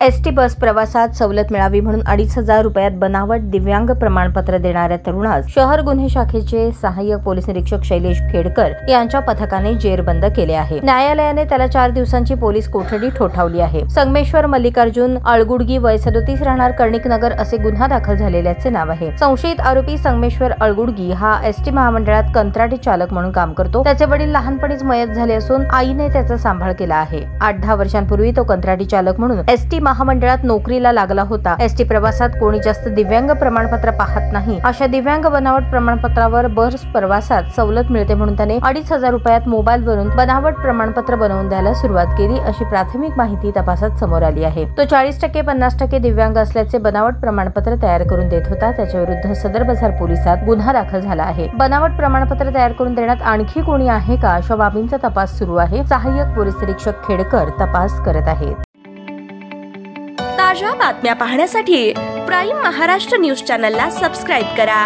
ST bus प्रवासात सवलत मिळावी म्हणून 2,500 रुपयात बनावट दिव्यांग प्रमाणपत्र देणाऱ्या तरुणास शहर गुन्हे शाखेचे सहाय्यक पोलीस निरीक्षक शैलेश खेडकर यांच्या पथकाने जेरबंद केले आहे। न्यायालयाने त्याला 4 दिवसांची पोलीस कोठडी ठोठावली आहे। संगमेश्वर मल्लिकार्जुन अळगुडगी वय 37 राहणार कर्णिकनगर असे गुन्हा दाखल झालेल्याचे नाव आहे। संशयित आरोपी संगमेश्वर अळगुडगी हा एसटी महामंडळात कंत्राटी चालक म्हणून काम करतो। त्याचे वडील लहानपणीच मयत झाले असून आईने त्याचा सांभाळ केला आहे। 8-10 वर्षांपूर्वी तो कंत्राटी चालक म्हणून एसटी महामंडळात नोकरीला लागला होता। एसटी प्रवासात कोणी जास्त दिव्यांग प्रमाणपत्र पाहत नाही, अशा दिव्यांग बनावट प्रमाणपत्रावर बस प्रवासात सवलत मिळते म्हणून त्याने 2,500 रुपयात मोबाईलवरून बनावट प्रमाणपत्र बनवून द्यायला सुरुवात केली, अशी प्राथमिक माहिती तपासात समोर आली आहे। तो 40% 50% दिव्यांग असल्याचे बनावट प्रमाणपत्र तयार करून देत होता। त्याच्या विरुद्ध सदर बाजार पोलिसात गुन्हा दाखल झाला आहे। बनावट प्रमाणपत्र तयार करून देण्यात आणखी कोणी आहे का, अशा बाबींचा तपास सुरू आहे। सहाय्यक पोलीस निरीक्षक खेडकर तपास करत आहेत। ताज्या बातम्या पाहण्यासाठी प्राईम महाराष्ट्र न्यूज चॅनलला सबस्क्राईब करा।